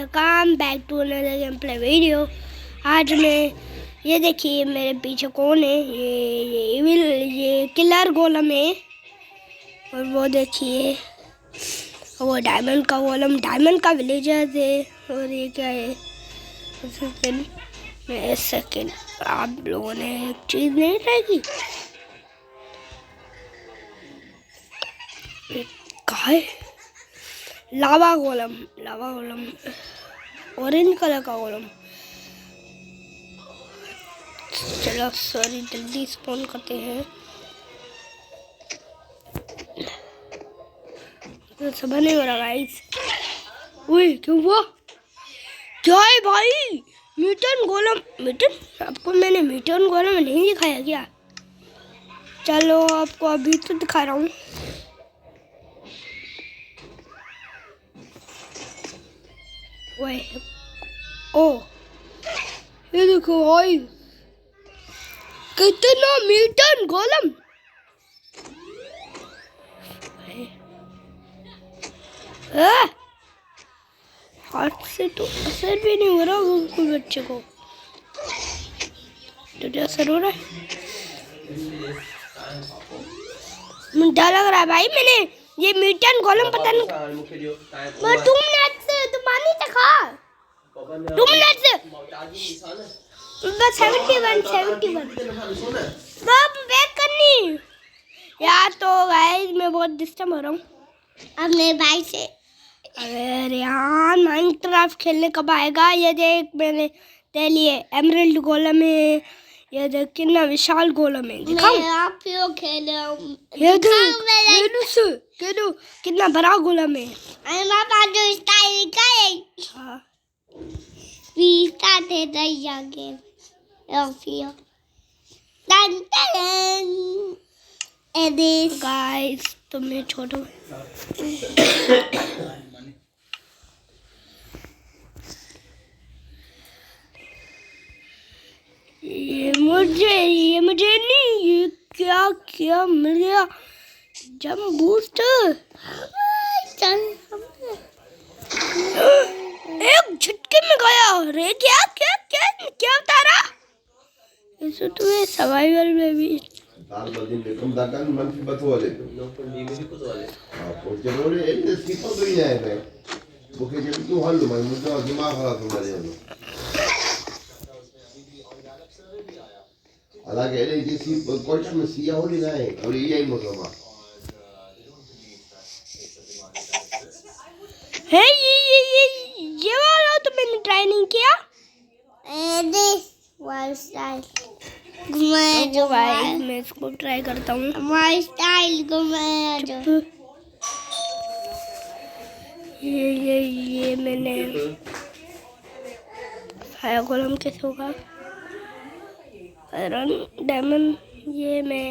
Welcome back to another game play video. आज मैं ये देखिए मेरे पीछे कौन है, ये किलर गोलम है। और वो देखिए वो डायमंड का गोलम, डायमंड का विलेजर है। और ये क्या है, सेकंड आप लोगों ने एक चीज़ नहीं ट्राई की, कहाँ है लावा गोलम, ऑरेंज कलर का गोलम। चलो सॉरी, जल्दी स्पॉन करते हैं। तो सब नहीं हो रहा गाइस। ओए क्यों हुआ, क्या है भाई? म्यूटेंट गोलम, म्यूटेंट आपको मैंने म्यूटेंट गोलम नहीं दिखाया क्या? चलो आपको अभी तो दिखा रहा हूँ। ओए ओ ये देखो भाई, कितना म्यूटेंट गोलम। हाथ से तो असर भी नहीं हो रहा कोई बच्चे को, तो असर हो रहा है। मुझे लग रहा है भाई, मैंने ये म्यूटेंट गोलम पता नहीं। तुम पानी से खा, 2 मिनट से बस 71 बाप बैक करनी यार। तो गाइस मैं बहुत डिस्टर्ब हो रहा हूँ अब मेरे भाई से। अरे यार माइनक्राफ्ट खेलने कब आएगा? ये देख मैंने ले लिए एमरल्ड गोलम है, ये देख कितना विशाल गोलम है। दिखाऊं? आप क्यों खेल रहे हो? ये देख कितना बड़ा गोलम है। अरे पापा जो स्टाइल का है, हां स्टार्ट है दैया गेम एफिया टन टन एदिस गाइस। तो मैं छोटा ये मुझे नहीं, ये क्या मिल गया? जंप बूस्ट, एक झटके में गया। अरे क्या क्या क्या क्या बता रहा? ऐसे तो ये सर्वाइवल में भी అలాగే ఏదైతే కొంచెం సియా होली ना है और ये ही मतलब है ये वाला तो मैंने ट्राई नहीं किया। दिस स्टाइल घुमाया जो भाई, मैं इसको ट्राई करता हूँ। हमारा स्टाइल घुमाया जो ये मैंने फायर गोलम कैसे होगा, आयरन डायमंड। ये मैं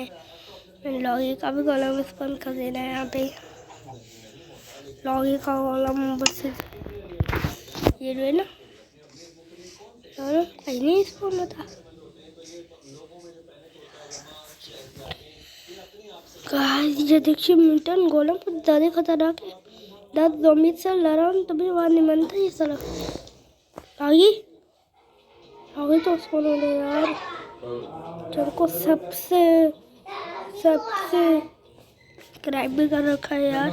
लॉगी का भी गोलम स्पॉन कर देना है यहाँ पे। लॉगी का गोलम बस ये जो है ना, कहीं नहीं स्पॉन होता। गाइस ये देखिए म्यूटेंट गोलम कुछ ज़्यादा खतरनाक है। 10 ज़ॉम्बी से लड़ा हूँ तभी बाहर नहीं बनता ये सारा। आगे तो स्पॉन हो गया यार। तेरे को सबसे सब्सक्राइब भी कर रखा है यार।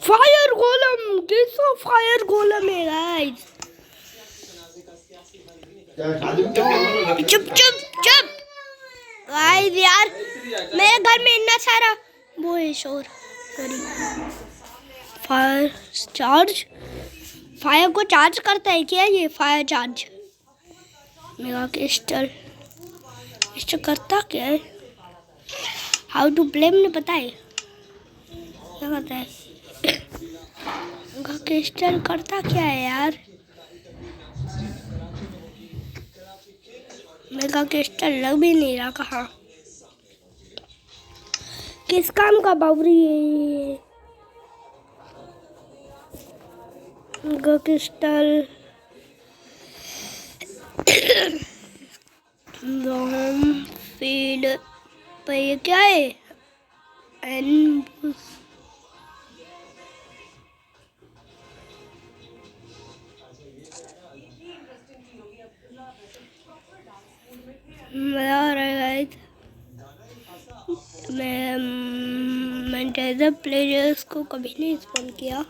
फायर गोलम, कैसा फायर गोलम है गाइस? चुप गाइस यार, मेरे घर में इतना सारा वो है शोर। फायर चार्ज, फायर को चार्ज करता है क्या ये? फायर चार्ज मेगा क्रिस्टल इससे करता क्या है? हाउ टू प्ले मुझे पता है क्या करता है। मेगा क्रिस्टल करता क्या है यार? मेगा क्रिस्टल लग भी नहीं रहा कहाँ, किस काम का बावरी है? मेगा क्रिस्टल फीड पे ये क्या है? एन मजा आ रहा है गाइस। मैं डेजर्ट प्लेयर्स को कभी नहीं स्पॉन किया।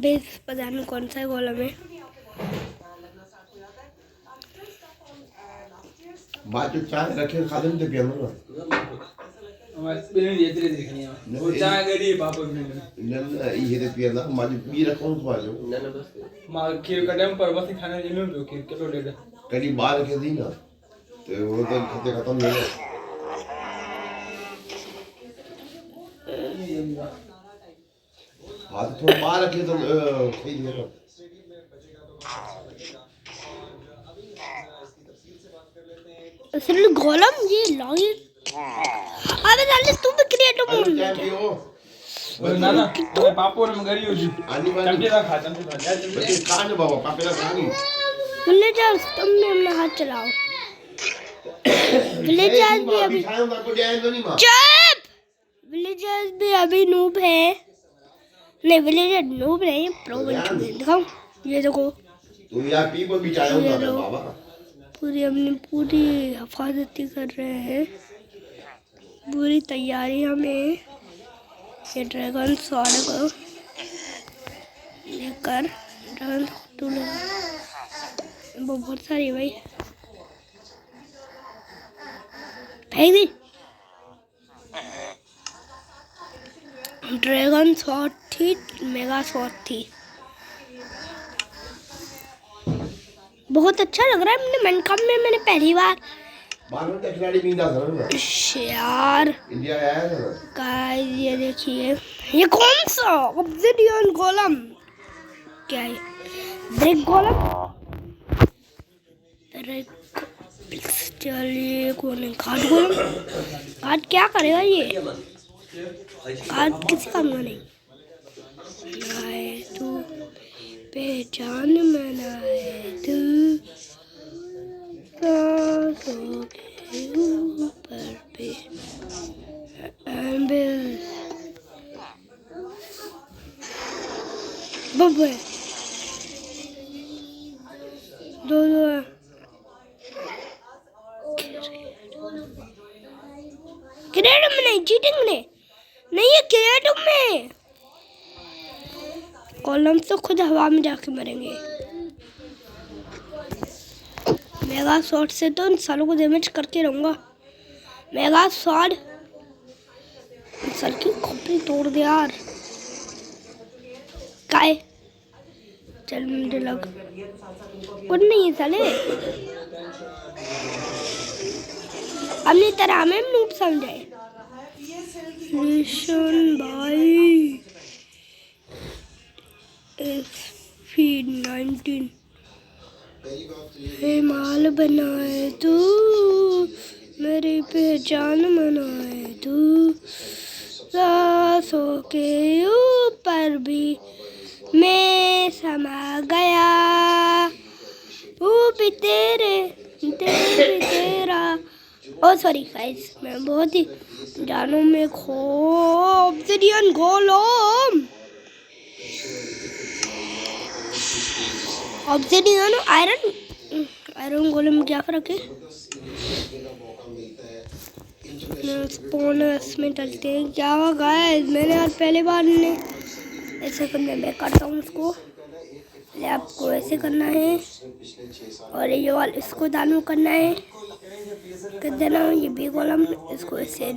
बेस पता नहीं कौन सा गोलम है। बात जो चाय रखे खा लेते पिया ना हमारे बिल्ली ये तेरे देखनी है वो चाय गरी पापा ने ना ये दे पिया ना माजी पी रखो तो बाजो ना बस मां खीर का टाइम पर बस खाने जिम्मे पे खीर किलो दे दे कभी बाहर के दी ना तो वो तो खत्ते खत्म नहीं है हाथ थोड़ा बाहर रखे तो सही है ना असल गोलम ये लॉगी अबे साले तू भी क्रिएटिव मोड में वो ना ना तो पापा ने गरी होगी चमचे का खा बच्चे कान बाबा पापे का खानी विलेजर्स तुम भी अपना हाथ चलाओ। विलेजर्स भी अभी चुप। विलेजर्स भी अभी नूब है। नहीं विलेजर नूब नहीं प्रो बन चुके हैं। दिखाओ ये देखो तू यार पी को बिछाया होगा बाबा पूरी अपनी पूरी हिफाजती कर रहे हैं। पूरी तैयारी हमें ये ड्रैगन स्वॉर्ड को लेकर ड्रैगन टूल वो बहुत सारी भाई फेंक दी। ड्रैगन स्वॉर्ड थी मेगा स्वॉर्ड थी। बहुत अच्छा लग रहा है। मैंने कब में मैंने पहली बार भारत का खिलाड़ी भी इंडिया था यार इंडिया आया था ना गाइस ये देखिए ये कौन सा ऑब्सिडियन गोलम क्या है ब्रिक गोलम चलिए कौन है कार्ड गोलम। कार्ड क्या करेगा ये कार्ड किसी काम का नहीं। आए तू पहचान मनाए तू सांसों के ऊपर पे बब्बे दो क्रिएटिव में नहीं चीटिंग में नहीं है क्रिएटिव में कॉलम तो खुद हवा में जाके मरेंगे। मेगा शॉट से तो इन सालों को डैमेज करके रहूंगा। मेगा शॉट सर की खोपड़ी तोड़ दे यार काय चल मुझे लग कुछ नहीं है साले अपनी तरह में नूब समझे मिशन भाई फीड 19 माल बनाए तू मेरी पहचान मनाए तू सांसों के ऊपर भी मैं समा गया वो भी तेरा ओ सॉरी गाइस मैं बहुत ही जानों में खो ऑब्सिडियन गोलम ऑब्सिडियन आयरन गोलम में क्या फर्क है। स्पॉनर्स में डलते हैं क्या हुआ गाइस मैंने आज पहली बार ने ऐसे करने मैं करता हूँ उसको पहले आपको ऐसे करना है और ये वाला इसको दानू करना है कर देना ये भी गोलम इसको ऐसे